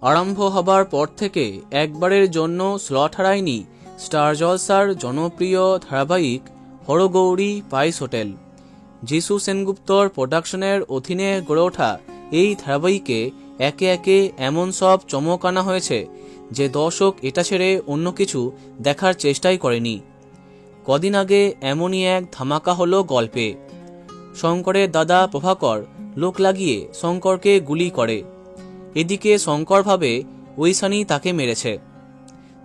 আরম্ভ হবার পর থেকে একবারের জন্য স্লট হারায়নি স্টার জলসার জনপ্রিয় ধারাবাহিক হরগৌরী পাইস হোটেল। যিশু সেনগুপ্তর প্রোডাকশনের অধীনে গড়ে ওঠা এই ধারাবাহিকে একে একে এমন সব চমক আনা হয়েছে যে দর্শক এটা ছেড়ে অন্য কিছু দেখার চেষ্টাই করেনি। কদিন আগে এমনই এক ধামাকা হলো গল্পে। শঙ্করের দাদা প্রভাকর লোক লাগিয়ে শঙ্করকে গুলি করে। এদিকে শঙ্কর ভাবে ঐশানী তাকে মেরেছে।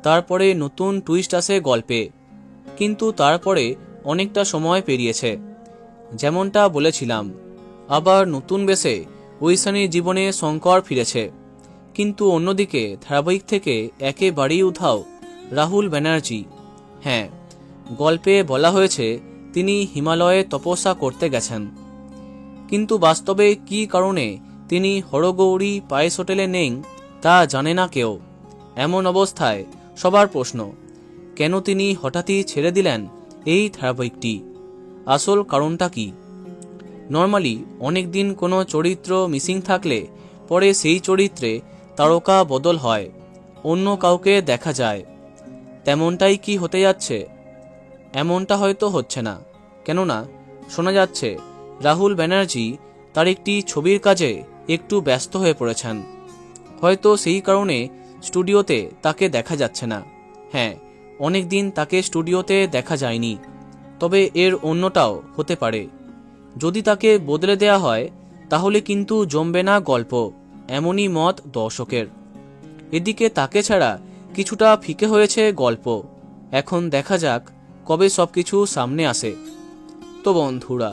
তারপরে নতুন টুইস্ট আসে গল্পে, কিন্তু তারপরে অনেকটা সময় পেরিয়েছে। যেমনটা বলেছিলাম, আবার নতুন বেশে ঐশানীর জীবনে শঙ্কর ফিরেছে। কিন্তু অন্যদিকে ধারাবাহিক থেকে একেবারেই উধাও রাহুল ব্যানার্জি। হ্যাঁ, গল্পে বলা হয়েছে তিনি হিমালয়ে তপস্যা করতে গেছেন, কিন্তু বাস্তবে কী কারণে তিনি হরগৌরী পাইস হোটেলে নেই তা জানে না কেউ। এমন অবস্থায় সবার প্রশ্ন, কেন তিনি হঠাৎই ছেড়ে দিলেন এই ধারাবাহিকটি? আসল কারণটা কি? নর্মালি অনেকদিন কোনো চরিত্র মিসিং থাকলে পরে সেই চরিত্রে তারকা বদল হয়, অন্য কাউকে দেখা যায়। তেমনটাই কি হতে যাচ্ছে? এমনটা হয়তো হচ্ছে না, কেননা শোনা যাচ্ছে রাহুল ব্যানার্জি তার একটি ছবির কাজে একটু ব্যস্ত হয়ে পড়েছেন। হয়তো সেই কারণে স্টুডিওতে তাকে দেখা যাচ্ছে না। হ্যাঁ, অনেকদিন তাকে স্টুডিওতে দেখা যায়নি। তবে এর অন্যটাও হতে পারে, যদি তাকে বদলে দেয়া হয় তাহলে কিন্তু জমবে না গল্প, এমনই মত দর্শকের। এদিকে তাকে ছাড়া কিছুটা ফিকে হয়েছে গল্প। এখন দেখা যাক কবে সবকিছু সামনে আসে। তো বন্ধুরা,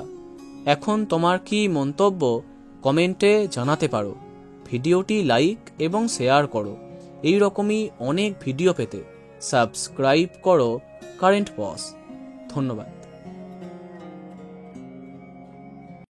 এখন তোমার কি মন্তব্য কমেন্টে জানাতে পারো। ভিডিওটি লাইক এবং শেয়ার করো। এই রকমই অনেক ভিডিও পেতে সাবস্ক্রাইব করো কারেন্ট বস। ধন্যবাদ।